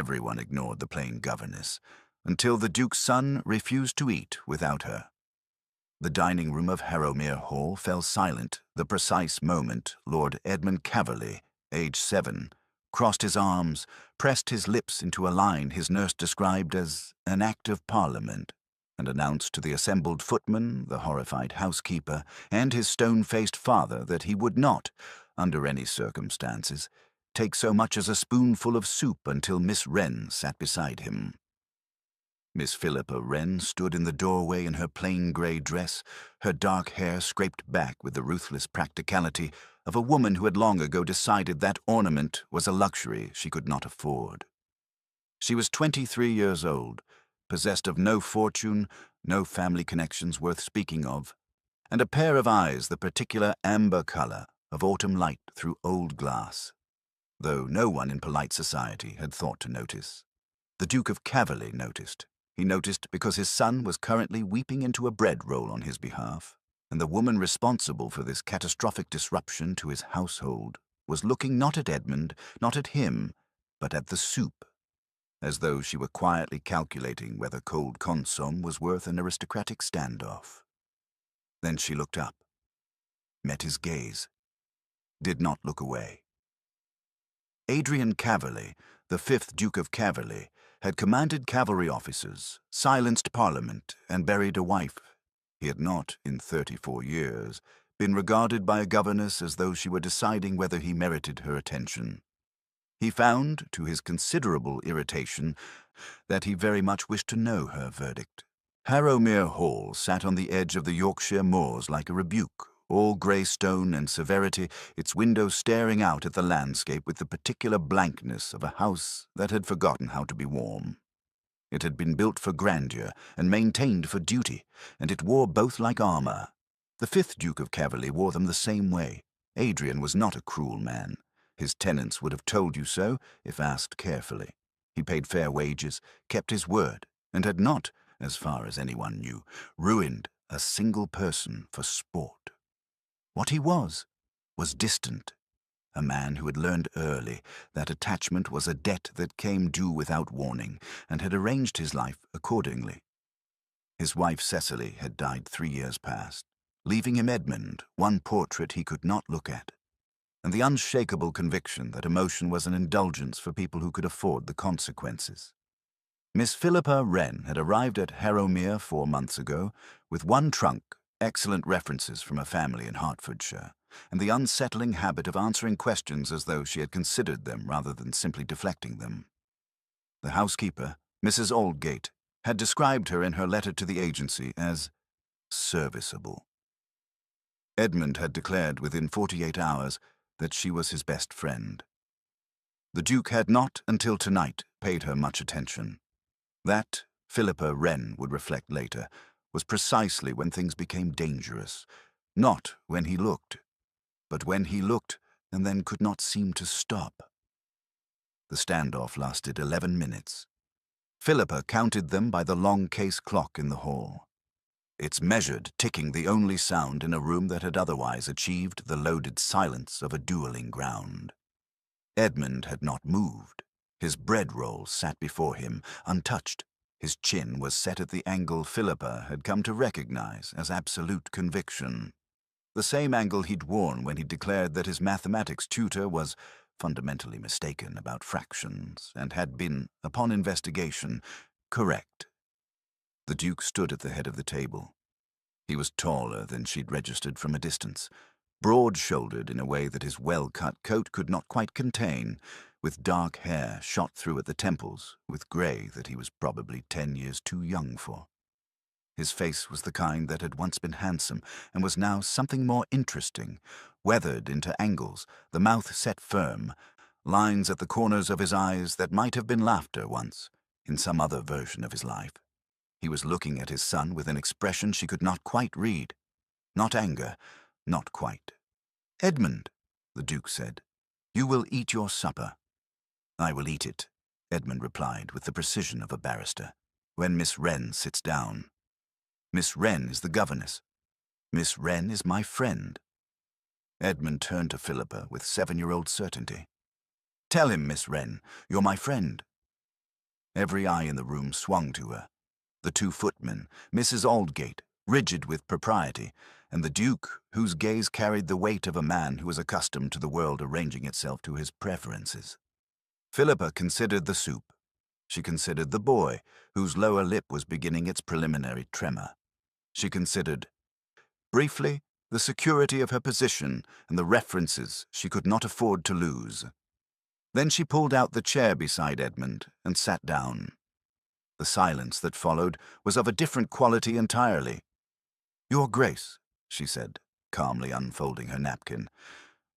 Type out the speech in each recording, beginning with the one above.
Everyone ignored the plain governess, until the Duke's son refused to eat without her. The dining room of Harrowmere Hall fell silent the precise moment Lord Edmund Caverley, aged 7, crossed his arms, pressed his lips into a line his nurse described as an Act of Parliament, and announced to the assembled footman, the horrified housekeeper, and his stone-faced father that he would not, under any circumstances, take so much as a spoonful of soup until Miss Wren sat beside him. Miss Philippa Wren stood in the doorway in her plain grey dress, her dark hair scraped back with the ruthless practicality of a woman who had long ago decided that ornament was a luxury she could not afford. She was 23 years old, possessed of no fortune, no family connections worth speaking of, and a pair of eyes the particular amber colour of autumn light through old glass, though no one in polite society had thought to notice. The Duke of Caverley noticed. He noticed because his son was currently weeping into a bread roll on his behalf, and the woman responsible for this catastrophic disruption to his household was looking not at Edmund, not at him, but at the soup, as though she were quietly calculating whether cold consomme was worth an aristocratic standoff. Then she looked up, met his gaze, did not look away. Adrian Caverley, the 5th Duke of Caverley, had commanded cavalry officers, silenced Parliament, and buried a wife. He had not, in 34 years, been regarded by a governess as though she were deciding whether he merited her attention. He found, to his considerable irritation, that he very much wished to know her verdict. Harrowmere Hall sat on the edge of the Yorkshire moors like a rebuke, all grey stone and severity, its windows staring out at the landscape with the particular blankness of a house that had forgotten how to be warm. It had been built for grandeur and maintained for duty, and it wore both like armour. The 5th Duke of Caverley wore them the same way. Adrian was not a cruel man. His tenants would have told you so if asked carefully. He paid fair wages, kept his word, and had not, as far as anyone knew, ruined a single person for sport. What he was distant, a man who had learned early that attachment was a debt that came due without warning, and had arranged his life accordingly. His wife Cecily had died 3 years past, leaving him Edmund, one portrait he could not look at, and the unshakable conviction that emotion was an indulgence for people who could afford the consequences. Miss Philippa Wren had arrived at Harrowmere 4 months ago with one trunk, excellent references from a family in Hertfordshire, and the unsettling habit of answering questions as though she had considered them rather than simply deflecting them. The housekeeper, Mrs. Aldgate, had described her in her letter to the agency as serviceable. Edmund had declared within 48 hours that she was his best friend. The Duke had not, until tonight, paid her much attention. That, Philippa Wren would reflect later, was precisely when things became dangerous, not when he looked, but when he looked and then could not seem to stop. The standoff lasted 11 minutes. Philippa counted them by the long case clock in the hall. Its measured ticking the only sound in a room that had otherwise achieved the loaded silence of a duelling ground. Edmund had not moved. His bread roll sat before him, untouched. His chin was set at the angle Philippa had come to recognize as absolute conviction. The same angle he'd worn when he declared that his mathematics tutor was fundamentally mistaken about fractions and had been, upon investigation, correct. The Duke stood at the head of the table. He was taller than she'd registered from a distance, broad-shouldered in a way that his well-cut coat could not quite contain, with dark hair shot through at the temples with grey that he was probably 10 years too young for. His face was the kind that had once been handsome and was now something more interesting, weathered into angles, the mouth set firm, lines at the corners of his eyes that might have been laughter once, in some other version of his life. He was looking at his son with an expression she could not quite read. Not anger, not quite. "Edmund," the Duke said, "you will eat your supper." "I will eat it," Edmund replied with the precision of a barrister, "when Miss Wren sits down. Miss Wren is the governess. Miss Wren is my friend." Edmund turned to Philippa with 7-year-old certainty. "Tell him, Miss Wren, you're my friend." Every eye in the room swung to her. The two footmen, Mrs. Aldgate, rigid with propriety, and the Duke, whose gaze carried the weight of a man who was accustomed to the world arranging itself to his preferences. Philippa considered the soup. She considered the boy, whose lower lip was beginning its preliminary tremor. She considered, briefly, the security of her position and the references she could not afford to lose. Then she pulled out the chair beside Edmund and sat down. The silence that followed was of a different quality entirely. "Your Grace," she said, calmly unfolding her napkin,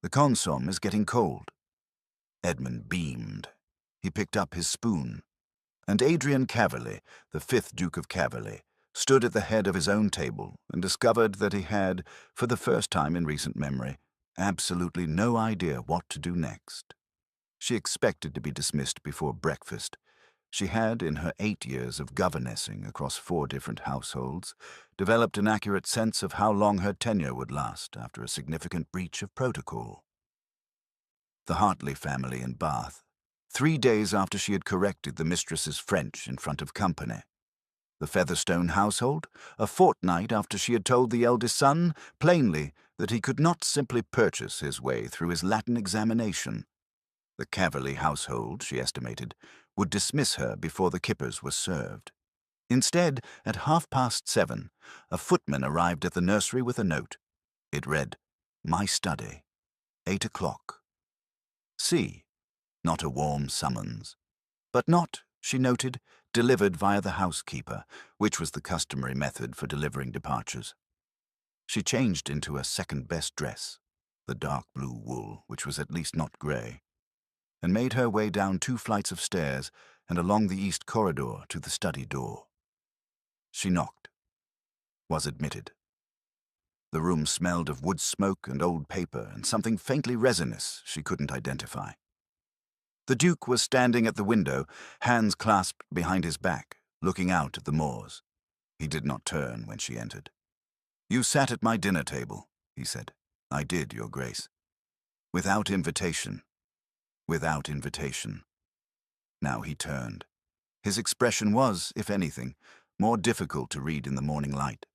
"the consomme is getting cold." Edmund beamed. He picked up his spoon. And Adrian Caverley, the 5th Duke of Caverley, stood at the head of his own table and discovered that he had, for the first time in recent memory, absolutely no idea what to do next. She expected to be dismissed before breakfast. She had, in her 8 years of governessing across 4 different households, developed an accurate sense of how long her tenure would last after a significant breach of protocol. The Hartley family in Bath, 3 days after she had corrected the mistress's French in front of company. The Featherstone household, a fortnight after she had told the eldest son, plainly, that he could not simply purchase his way through his Latin examination. The Caverley household, she estimated, would dismiss her before the kippers were served. Instead, at 7:30, a footman arrived at the nursery with a note. It read, "My study, 8 o'clock. See." Not a warm summons. But not, she noted, delivered via the housekeeper, which was the customary method for delivering departures. She changed into her second-best dress, the dark blue wool, which was at least not grey, and made her way down 2 flights of stairs and along the east corridor to the study door. She knocked. Was admitted. The room smelled of wood smoke and old paper and something faintly resinous she couldn't identify. The Duke was standing at the window, hands clasped behind his back, looking out at the moors. He did not turn when she entered. "You sat at my dinner table," he said. "I did, Your Grace. Without invitation. Without invitation." Now he turned. His expression was, if anything, more difficult to read in the morning light.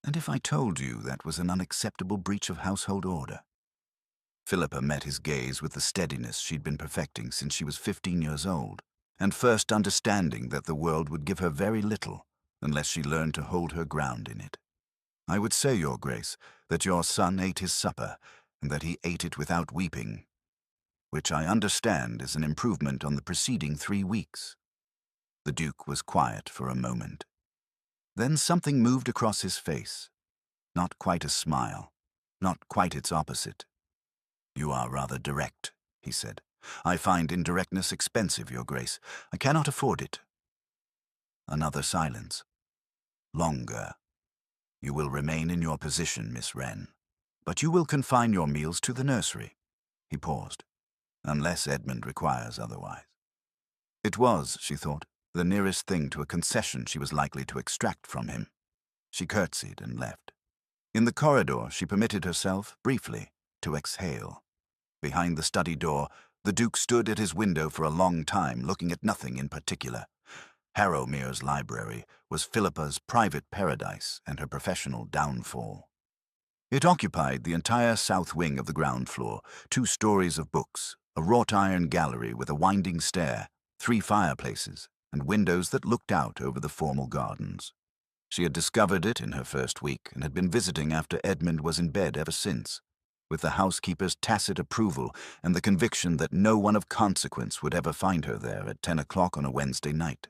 "And if I told you that was an unacceptable breach of household order?" Philippa met his gaze with the steadiness she'd been perfecting since she was 15 years old, and first understanding that the world would give her very little unless she learned to hold her ground in it. "I would say, Your Grace, that your son ate his supper, and that he ate it without weeping, which I understand is an improvement on the preceding 3 weeks. The Duke was quiet for a moment. Then something moved across his face. Not quite a smile, not quite its opposite. "You are rather direct," he said. "I find indirectness expensive, Your Grace. I cannot afford it." Another silence. Longer. "You will remain in your position, Miss Wren, but you will confine your meals to the nursery." He paused. "Unless Edmund requires otherwise." It was, she thought, the nearest thing to a concession she was likely to extract from him. She curtsied and left. In the corridor, she permitted herself, briefly, to exhale. Behind the study door, the Duke stood at his window for a long time, looking at nothing in particular. Harrowmere's library was Philippa's private paradise and her professional downfall. It occupied the entire south wing of the ground floor, 2 stories of books, a wrought-iron gallery with a winding stair, 3 fireplaces, and windows that looked out over the formal gardens. She had discovered it in her first week and had been visiting after Edmund was in bed ever since, with the housekeeper's tacit approval and the conviction that no one of consequence would ever find her there at 10 o'clock on a Wednesday night.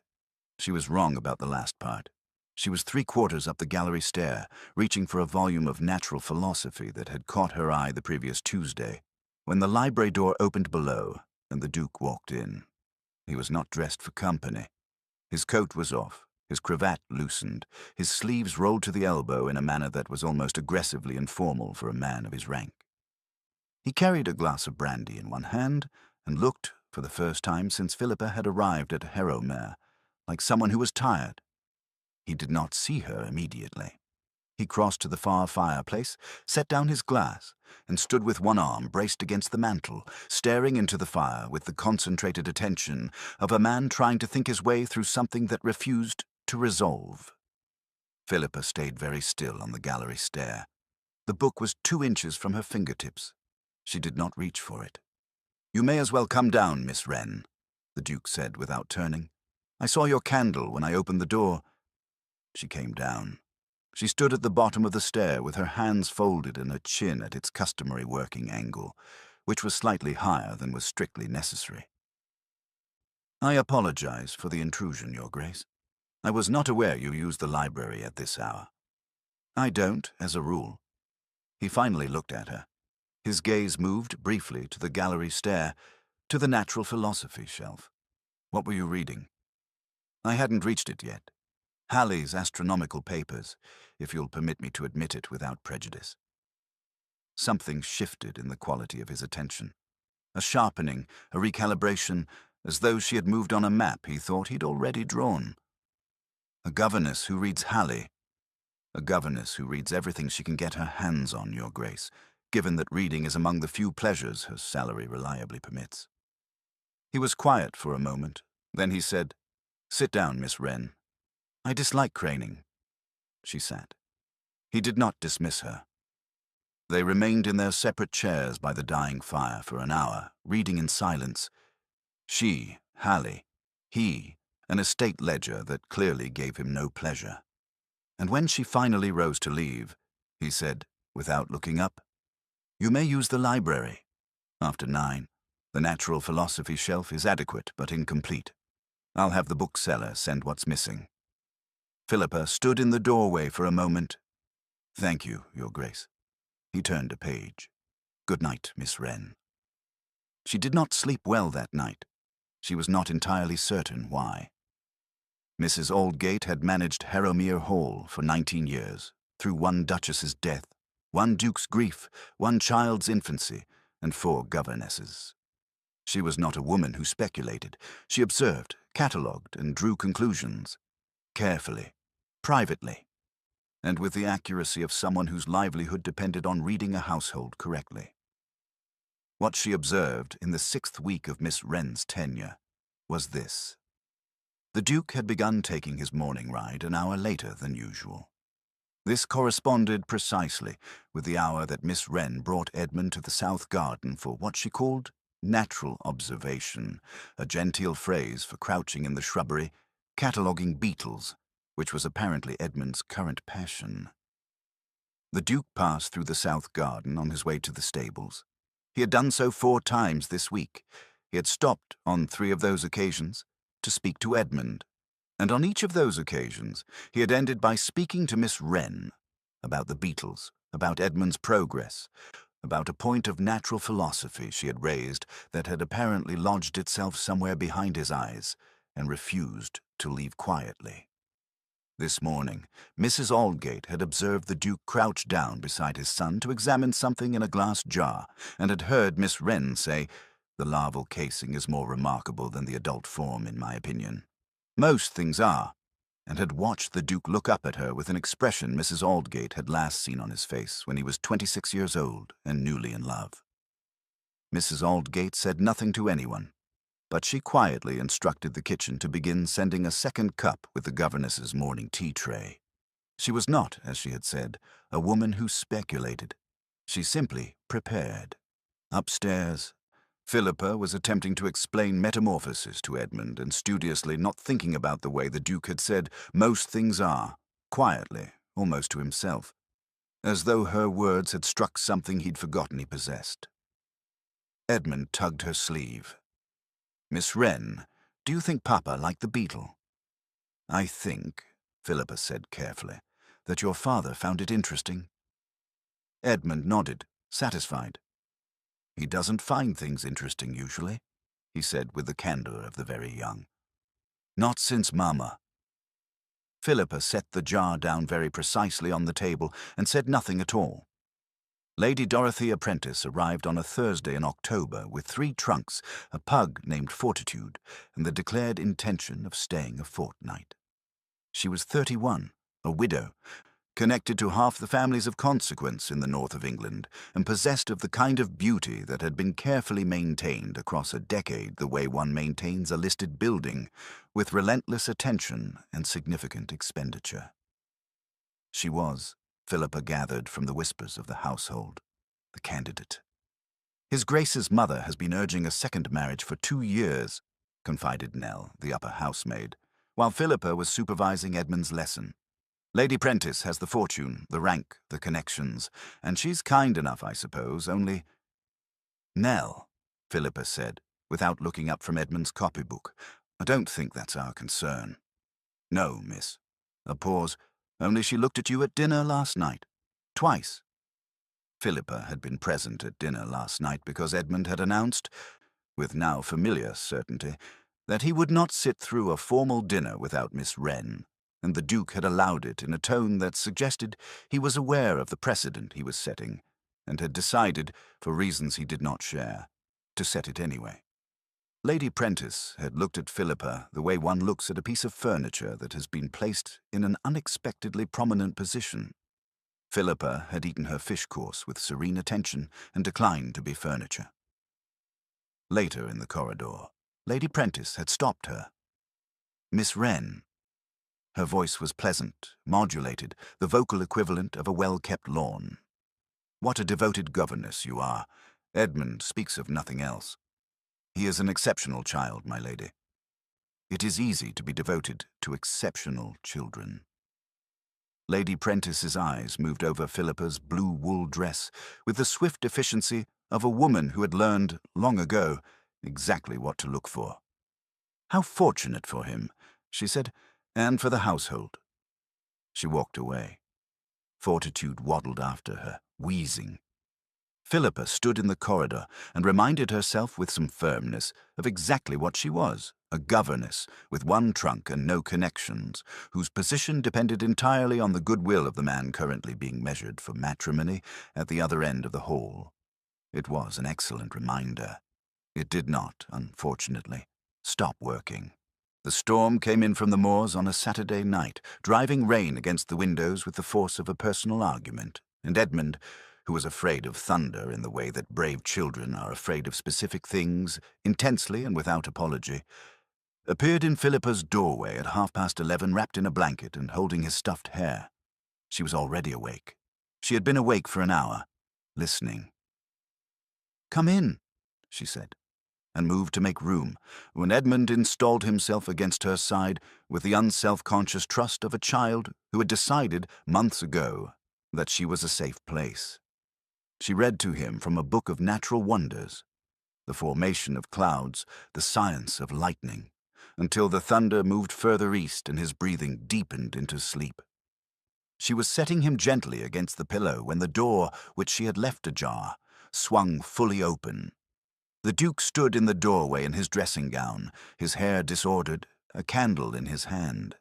She was wrong about the last part. She was 3/4 up the gallery stair, reaching for a volume of natural philosophy that had caught her eye the previous Tuesday, when the library door opened below and the Duke walked in. He was not dressed for company. His coat was off, his cravat loosened, his sleeves rolled to the elbow in a manner that was almost aggressively informal for a man of his rank. He carried a glass of brandy in one hand and looked, for the first time since Philippa had arrived at Harrowmere, like someone who was tired. He did not see her immediately. He crossed to the far fireplace, set down his glass, and stood with one arm braced against the mantel, staring into the fire with the concentrated attention of a man trying to think his way through something that refused to resolve. Philippa stayed very still on the gallery stair. The book was 2 inches from her fingertips. She did not reach for it. "You may as well come down, Miss Wren," the Duke said without turning. "I saw your candle when I opened the door." She came down. She stood at the bottom of the stair with her hands folded and her chin at its customary working angle, which was slightly higher than was strictly necessary. "I apologize for the intrusion, Your Grace. I was not aware you used the library at this hour." "I don't, as a rule." He finally looked at her. His gaze moved briefly to the gallery stair, to the natural philosophy shelf. "What were you reading?" "I hadn't reached it yet. Halley's astronomical papers, if you'll permit me to admit it without prejudice." Something shifted in the quality of his attention. A sharpening, a recalibration, as though she had moved on a map he thought he'd already drawn. "A governess who reads Halley. A governess who reads everything she can get her hands on, Your Grace, given that reading is among the few pleasures her salary reliably permits." He was quiet for a moment. Then he said, "Sit down, Miss Wren." "I dislike craning." She sat. He did not dismiss her. They remained in their separate chairs by the dying fire for an hour, reading in silence. She, Halley; he, an estate ledger that clearly gave him no pleasure. And when she finally rose to leave, he said, without looking up, "You may use the library. After 9, the natural philosophy shelf is adequate but incomplete. I'll have the bookseller send what's missing." Philippa stood in the doorway for a moment. "Thank you, Your Grace." He turned a page. "Good night, Miss Wren." She did not sleep well that night. She was not entirely certain why. Mrs. Aldgate had managed Harrowmere Hall for 19 years, through one duchess's death, one duke's grief, one child's infancy, and 4 governesses. She was not a woman who speculated. She observed, catalogued, and drew conclusions. Carefully, privately, and with the accuracy of someone whose livelihood depended on reading a household correctly. What she observed in the 6th week of Miss Wren's tenure was this. The Duke had begun taking his morning ride an hour later than usual. This corresponded precisely with the hour that Miss Wren brought Edmund to the south garden for what she called natural observation, a genteel phrase for crouching in the shrubbery, cataloguing beetles, which was apparently Edmund's current passion. The Duke passed through the south garden on his way to the stables. He had done so 4 times this week. He had stopped on 3 of those occasions to speak to Edmund, and on each of those occasions he had ended by speaking to Miss Wren about the beetles, about Edmund's progress, about a point of natural philosophy she had raised that had apparently lodged itself somewhere behind his eyes and refused to leave quietly. This morning, Mrs. Aldgate had observed the Duke crouch down beside his son to examine something in a glass jar, and had heard Miss Wren say, "The larval casing is more remarkable than the adult form, in my opinion. Most things are," and had watched the Duke look up at her with an expression Mrs. Aldgate had last seen on his face when he was 26 years old and newly in love. Mrs. Aldgate said nothing to anyone, but she quietly instructed the kitchen to begin sending a 2nd cup with the governess's morning tea tray. She was not, as she had said, a woman who speculated. She simply prepared. Upstairs, Philippa was attempting to explain metamorphosis to Edmund and studiously not thinking about the way the Duke had said most things are, quietly, almost to himself, as though her words had struck something he'd forgotten he possessed. Edmund tugged her sleeve. "Miss Wren, do you think Papa liked the beetle?" "I think," Philippa said carefully, "that your father found it interesting." Edmund nodded, satisfied. "He doesn't find things interesting usually," he said with the candor of the very young. "Not since Mama." Philippa set the jar down very precisely on the table and said nothing at all. Lady Dorothea Prentice arrived on a Thursday in October with 3 trunks, a pug named Fortitude, and the declared intention of staying a fortnight. She was 31, a widow, connected to half the families of consequence in the north of England, and possessed of the kind of beauty that had been carefully maintained across a decade the way one maintains a listed building, with relentless attention and significant expenditure. She was, Philippa gathered from the whispers of the household, the candidate. His Grace's mother has been urging a second marriage for 2 years, confided Nell, the upper housemaid, while Philippa was supervising Edmund's lesson. Lady Prentice has the fortune, the rank, the connections, and she's kind enough, I suppose, only— Nell, Philippa said, without looking up from Edmund's copybook, I don't think that's our concern. No, miss. A pause. Only she looked at you at dinner last night. Twice. Philippa had been present at dinner last night because Edmund had announced, with now familiar certainty, that he would not sit through a formal dinner without Miss Wren, and the Duke had allowed it in a tone that suggested he was aware of the precedent he was setting, and had decided, for reasons he did not share, to set it anyway. Lady Prentice had looked at Philippa the way one looks at a piece of furniture that has been placed in an unexpectedly prominent position. Philippa had eaten her fish course with serene attention and declined to be furniture. Later in the corridor, Lady Prentice had stopped her. Miss Wren. Her voice was pleasant, modulated, the vocal equivalent of a well-kept lawn. What a devoted governess you are. Edmund speaks of nothing else. He is an exceptional child, my lady. It is easy to be devoted to exceptional children. Lady Prentice's eyes moved over Philippa's blue wool dress with the swift efficiency of a woman who had learned, long ago, exactly what to look for. How fortunate for him, she said, and for the household. She walked away. Fortitude waddled after her, wheezing. Philippa stood in the corridor and reminded herself with some firmness of exactly what she was, a governess with one trunk and no connections, whose position depended entirely on the goodwill of the man currently being measured for matrimony at the other end of the hall. It was an excellent reminder. It did not, unfortunately, stop working. The storm came in from the moors on a Saturday night, driving rain against the windows with the force of a personal argument, and Edmund, who was afraid of thunder in the way that brave children are afraid of specific things, intensely and without apology, appeared in Philippa's doorway at 11:30 wrapped in a blanket and holding his stuffed hair. She was already awake. She had been awake for an hour, listening. "Come in," she said, and moved to make room, when Edmund installed himself against her side with the unself-conscious trust of a child who had decided months ago that she was a safe place. She read to him from a book of natural wonders, the formation of clouds, the science of lightning, until the thunder moved further east and his breathing deepened into sleep. She was setting him gently against the pillow when the door, which she had left ajar, swung fully open. The Duke stood in the doorway in his dressing gown, his hair disordered, a candle in his hand.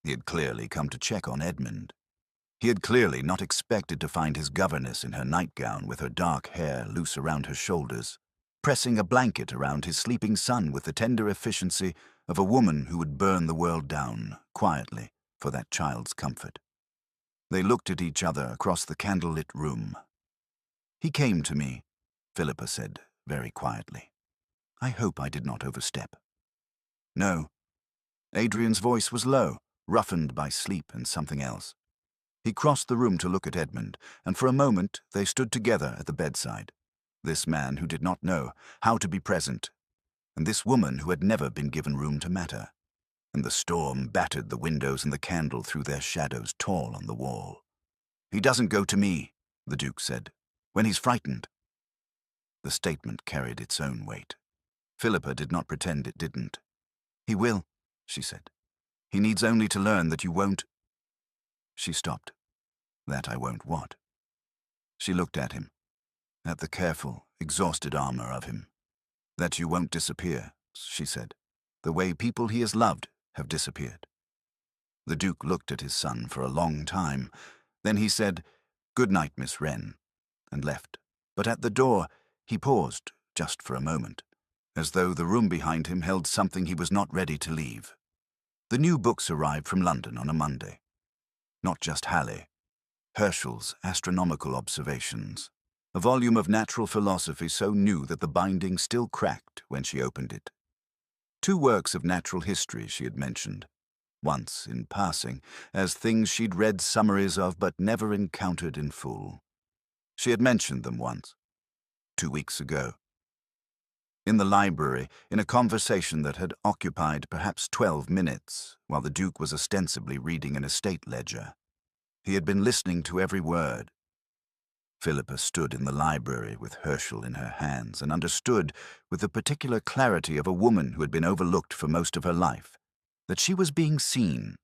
He had clearly come to check on Edmund. He had clearly not expected to find his governess in her nightgown with her dark hair loose around her shoulders, pressing a blanket around his sleeping son with the tender efficiency of a woman who would burn the world down, quietly, for that child's comfort. They looked at each other across the candle-lit room. "He came to me," Philippa said, very quietly. "I hope I did not overstep." "No." Adrian's voice was low, roughened by sleep and something else. He crossed the room to look at Edmund, and for a moment they stood together at the bedside. This man who did not know how to be present, and this woman who had never been given room to matter. And the storm battered the windows and the candle threw their shadows tall on the wall. "He doesn't go to me," the Duke said, "when he's frightened." The statement carried its own weight. Philippa did not pretend it didn't. "He will," she said. "He needs only to learn that you won't—" She stopped. "That I won't what?" She looked at him, at the careful, exhausted armor of him. "That you won't disappear," she said, "the way people he has loved have disappeared." The Duke looked at his son for a long time. Then he said, "Good night, Miss Wren," and left. But at the door, he paused, just for a moment, as though the room behind him held something he was not ready to leave. The new books arrived from London on a Monday. Not just Halley, Herschel's Astronomical Observations, a volume of natural philosophy so new that the binding still cracked when she opened it. 2 works of natural history she had mentioned, once in passing, as things she'd read summaries of but never encountered in full. She had mentioned them once, 2 weeks ago. In the library, in a conversation that had occupied perhaps 12 minutes, while the Duke was ostensibly reading an estate ledger. He had been listening to every word. Philippa stood in the library with Herschel in her hands and understood, with the particular clarity of a woman who had been overlooked for most of her life, that she was being seen,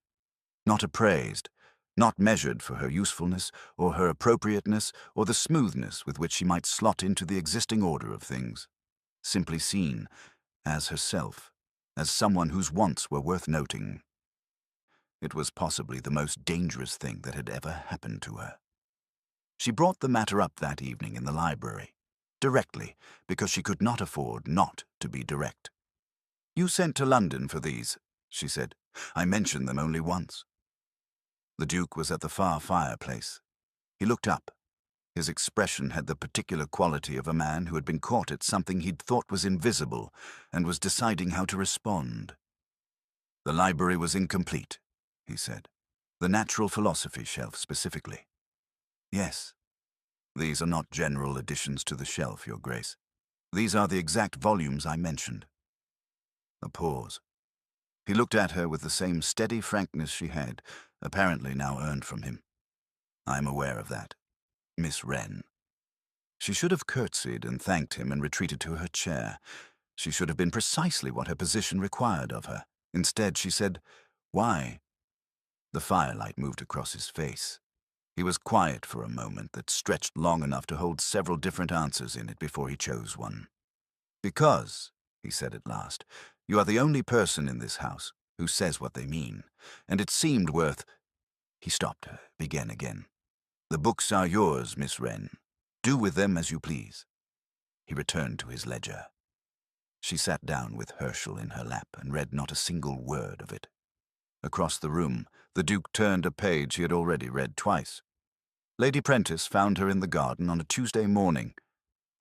not appraised, not measured for her usefulness or her appropriateness or the smoothness with which she might slot into the existing order of things, simply seen as herself, as someone whose wants were worth noting. It was possibly the most dangerous thing that had ever happened to her. She brought the matter up that evening in the library, directly, because she could not afford not to be direct. "You sent to London for these," she said. "I mentioned them only once." The Duke was at the far fireplace. He looked up. His expression had the particular quality of a man who had been caught at something he'd thought was invisible and was deciding how to respond. "The library was incomplete," he said. "The natural philosophy shelf specifically." "Yes. These are not general additions to the shelf, Your Grace. These are the exact volumes I mentioned." A pause. He looked at her with the same steady frankness she had, apparently now earned from him. "I am aware of that, Miss Wren." She should have curtsied and thanked him and retreated to her chair. She should have been precisely what her position required of her. Instead, she said, "Why?" The firelight moved across his face. He was quiet for a moment that stretched long enough to hold several different answers in it before he chose one. "Because," he said at last, "you are the only person in this house who says what they mean, and it seemed worth—" He stopped her, began again. "The books are yours, Miss Wren. Do with them as you please." He returned to his ledger. She sat down with Herschel in her lap and read not a single word of it. Across the room, the Duke turned a page he had already read twice. Lady Prentice found her in the garden on a Tuesday morning.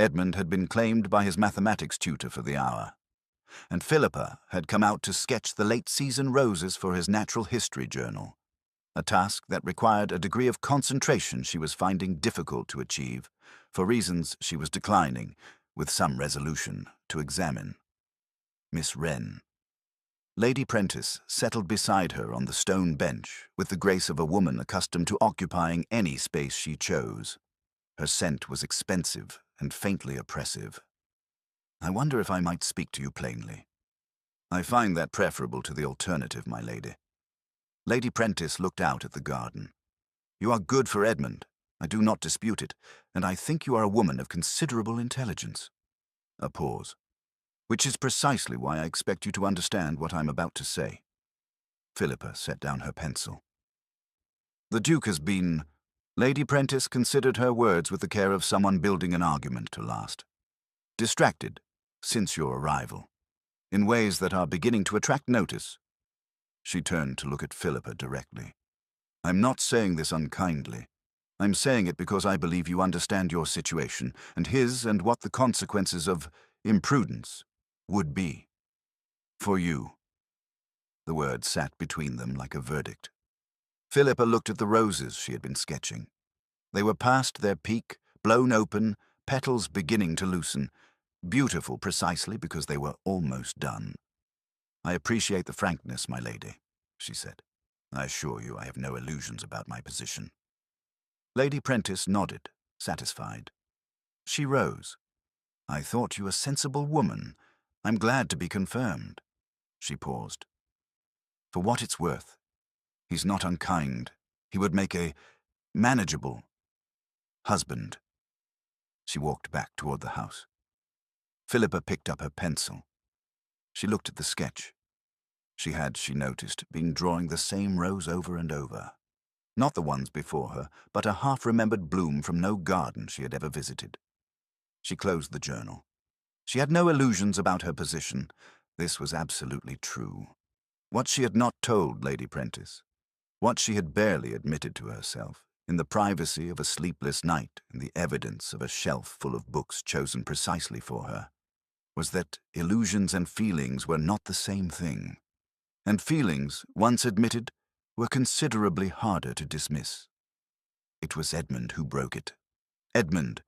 Edmund had been claimed by his mathematics tutor for the hour, and Philippa had come out to sketch the late-season roses for his natural history journal, a task that required a degree of concentration she was finding difficult to achieve, for reasons she was declining, with some resolution, to examine. Miss Wren. Lady Prentice settled beside her on the stone bench with the grace of a woman accustomed to occupying any space she chose. Her scent was expensive and faintly oppressive. "I wonder if I might speak to you plainly." "I find that preferable to the alternative, my lady." Lady Prentice looked out at the garden. "You are good for Edmund. I do not dispute it, and I think you are a woman of considerable intelligence." A pause. "Which is precisely why I expect you to understand what I'm about to say." Philippa set down her pencil. "The Duke has been—" Lady Prentice considered her words with the care of someone building an argument to last. "Distracted, since your arrival, in ways that are beginning to attract notice." She turned to look at Philippa directly. "I'm not saying this unkindly. I'm saying it because I believe you understand your situation and his and what the consequences of imprudence would be. For you." The word sat between them like a verdict. Philippa looked at the roses she had been sketching. They were past their peak, blown open, petals beginning to loosen, beautiful precisely because they were almost done. "I appreciate the frankness, my lady," she said. "I assure you I have no illusions about my position." Lady Prentice nodded, satisfied. She rose. "I thought you a sensible woman. I'm glad to be confirmed." She paused. "For what it's worth, he's not unkind. He would make a manageable husband." She walked back toward the house. Philippa picked up her pencil. She looked at the sketch. She had, she noticed, been drawing the same rose over and over. Not the ones before her, but a half-remembered bloom from no garden she had ever visited. She closed the journal. She had no illusions about her position. This was absolutely true. What she had not told Lady Prentice, what she had barely admitted to herself, in the privacy of a sleepless night and the evidence of a shelf full of books chosen precisely for her, was that illusions and feelings were not the same thing, and feelings, once admitted, were considerably harder to dismiss. It was Edmund who broke it. Edmund,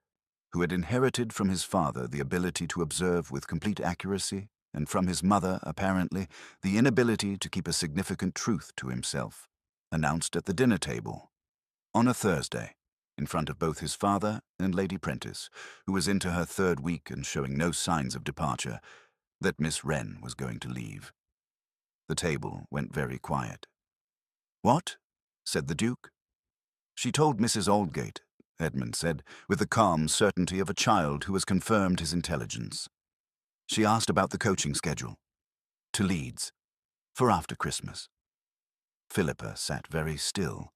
who had inherited from his father the ability to observe with complete accuracy, and from his mother, apparently, the inability to keep a significant truth to himself, announced at the dinner table, on a Thursday, in front of both his father and Lady Prentice, who was into her third week and showing no signs of departure, that Miss Wren was going to leave. The table went very quiet. "What?" said the Duke. "She told Mrs. Aldgate," Edmund said, with the calm certainty of a child who has confirmed his intelligence. "She asked about the coaching schedule. To Leeds. For after Christmas." Philippa sat very still.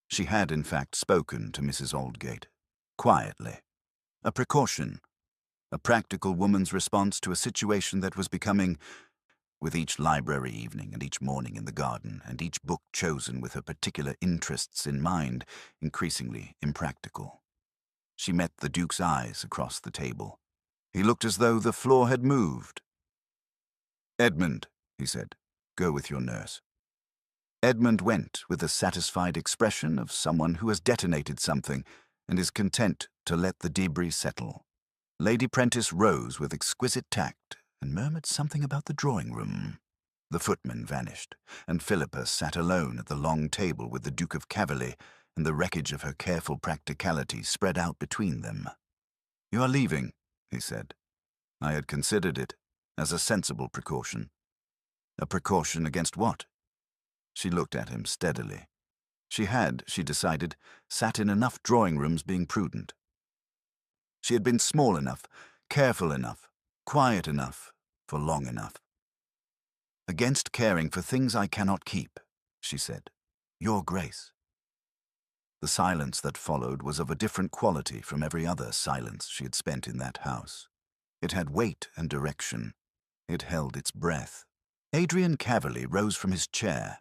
She had, in fact, spoken to Mrs. Aldgate. Quietly. A precaution. A practical woman's response to a situation that was becoming, with each library evening and each morning in the garden and each book chosen with her particular interests in mind, increasingly impractical. She met the Duke's eyes across the table. He looked as though the floor had moved. "Edmund," he said, "go with your nurse." Edmund went with the satisfied expression of someone who has detonated something and is content to let the debris settle. Lady Prentice rose with exquisite tact and murmured something about the drawing-room. The footman vanished, and Philippa sat alone at the long table with the Duke of Caverley, and the wreckage of her careful practicality spread out between them. "You are leaving," he said. "I had considered it as a sensible precaution." "A precaution against what?" She looked at him steadily. She had, she decided, sat in enough drawing-rooms being prudent. She had been small enough, careful enough, quiet enough, for long enough. "Against caring for things I cannot keep," she said. "Your Grace." The silence that followed was of a different quality from every other silence she had spent in that house. It had weight and direction. It held its breath. Adrian Caverley rose from his chair.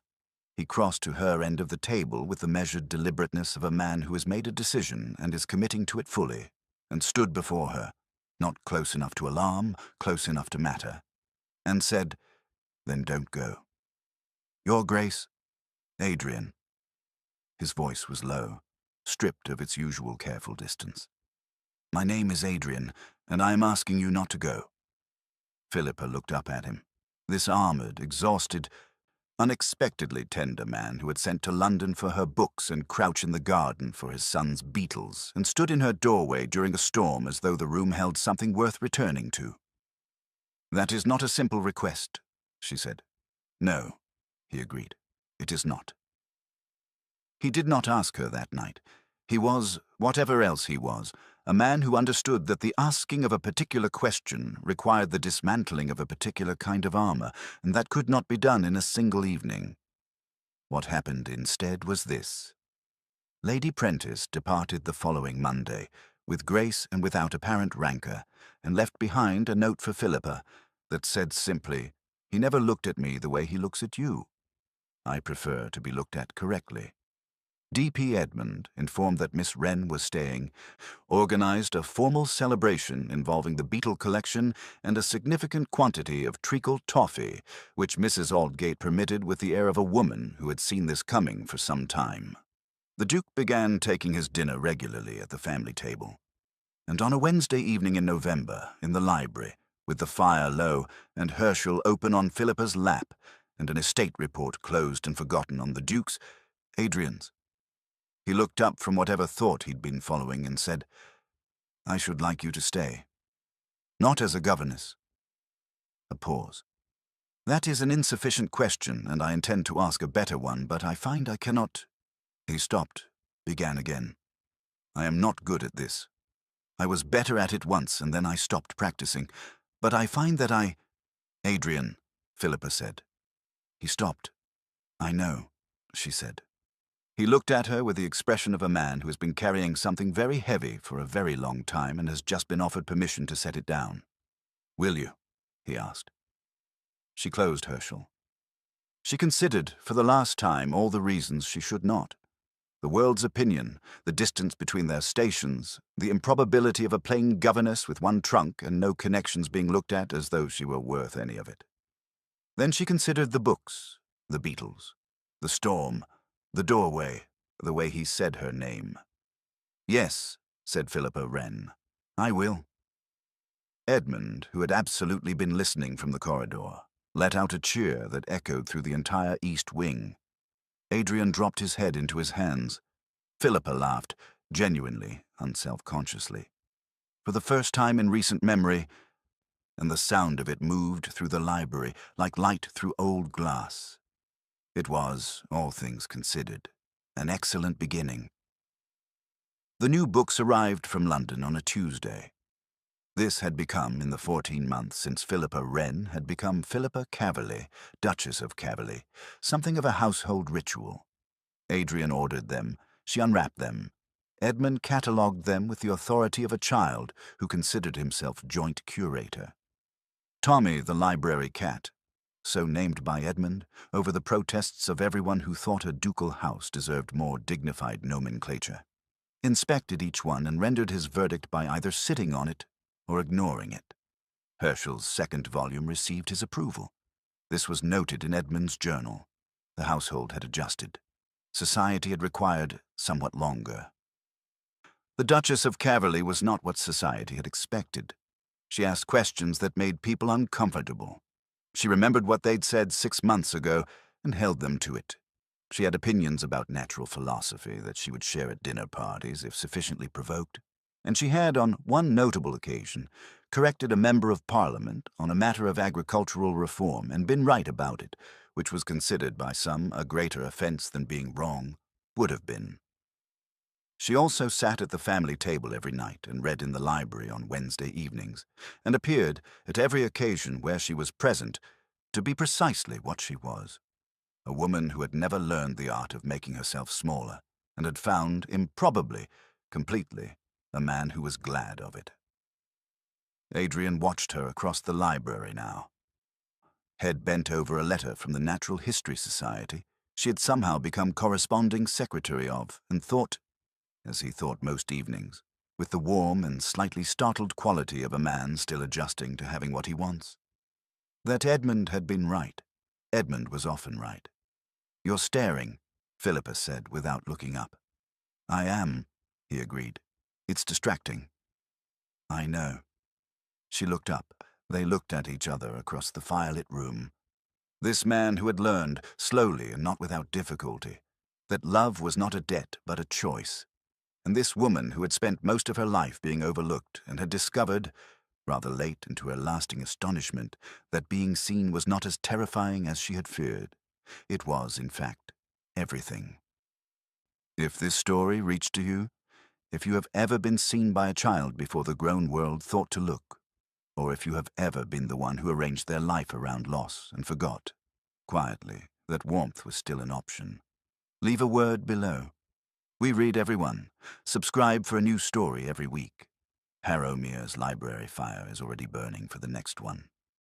He crossed to her end of the table with the measured deliberateness of a man who has made a decision and is committing to it fully, and stood before her, not close enough to alarm, close enough to matter, and said, "Then don't go. Your Grace, Adrian." His voice was low, stripped of its usual careful distance. "My name is Adrian, and I am asking you not to go." Philippa looked up at him. This armoured, exhausted, unexpectedly tender man who had sent to London for her books and crouch in the garden for his son's beetles, and stood in her doorway during a storm as though the room held something worth returning to. "That is not a simple request," she said. "No," he agreed, "it is not." He did not ask her that night. He was, whatever else he was, a man who understood that the asking of a particular question required the dismantling of a particular kind of armour, and that could not be done in a single evening. What happened instead was this. Lady Prentice departed the following Monday, with grace and without apparent rancour, and left behind a note for Philippa that said simply, "He never looked at me the way he looks at you. I prefer to be looked at correctly." D.P. Edmund, informed that Miss Wren was staying, organized a formal celebration involving the beetle collection and a significant quantity of treacle toffee, which Mrs. Aldgate permitted with the air of a woman who had seen this coming for some time. The Duke began taking his dinner regularly at the family table, and on a Wednesday evening in November, in the library, with the fire low and Herschel open on Philippa's lap, and an estate report closed and forgotten on the Duke's, Adrian's. He looked up from whatever thought he'd been following and said, "I should like you to stay. Not as a governess." A pause. "That is an insufficient question, and I intend to ask a better one, but I find I cannot—" He stopped, began again. "I am not good at this. I was better at it once, and then I stopped practicing. But I find that I—" "Adrian," Philippa said. He stopped. "I know," she said. He looked at her with the expression of a man who has been carrying something very heavy for a very long time and has just been offered permission to set it down. "Will you?" he asked. She closed Herschel. She considered, for the last time, all the reasons she should not. The world's opinion, the distance between their stations, the improbability of a plain governess with one trunk and no connections being looked at as though she were worth any of it. Then she considered the books, the Beatles, the storm, the doorway, the way he said her name. "Yes," said Philippa Wren, "I will." Edmund, who had absolutely been listening from the corridor, let out a cheer that echoed through the entire east wing. Adrian dropped his head into his hands. Philippa laughed, genuinely, unself-consciously. For the first time in recent memory, and the sound of it moved through the library like light through old glass. It was, all things considered, an excellent beginning. The new books arrived from London on a Tuesday. This had become, in the 14 months since Philippa Wren had become Philippa Caverley, Duchess of Caverley, something of a household ritual. Adrian ordered them. She unwrapped them. Edmund catalogued them with the authority of a child who considered himself joint curator. Tommy, the library cat, so named by Edmund, over the protests of everyone who thought a ducal house deserved more dignified nomenclature, inspected each one and rendered his verdict by either sitting on it or ignoring it. Herschel's second volume received his approval. This was noted in Edmund's journal. The household had adjusted. Society had required somewhat longer. The Duchess of Caverley was not what society had expected. She asked questions that made people uncomfortable. She remembered what they'd said 6 months ago and held them to it. She had opinions about natural philosophy that she would share at dinner parties if sufficiently provoked. And she had, on one notable occasion, corrected a member of Parliament on a matter of agricultural reform and been right about it, which was considered by some a greater offence than being wrong would have been. She also sat at the family table every night and read in the library on Wednesday evenings, and appeared, at every occasion where she was present, to be precisely what she was, a woman who had never learned the art of making herself smaller, and had found, improbably, completely, a man who was glad of it. Adrian watched her across the library now. Head bent over a letter from the Natural History Society she had somehow become corresponding secretary of, and thought, as he thought most evenings, with the warm and slightly startled quality of a man still adjusting to having what he wants, that Edmund had been right. Edmund was often right. "You're staring," Philippa said without looking up. "I am," he agreed. "It's distracting." "I know." She looked up. They looked at each other across the firelit room. This man who had learned, slowly and not without difficulty, that love was not a debt but a choice, and this woman who had spent most of her life being overlooked and had discovered, rather late and to her lasting astonishment, that being seen was not as terrifying as she had feared. It was, in fact, everything. If this story reached to you, if you have ever been seen by a child before the grown world thought to look, or if you have ever been the one who arranged their life around loss and forgot, quietly, that warmth was still an option, leave a word below. We read every one. Subscribe for a new story every week. Harrowmere's library fire is already burning for the next one.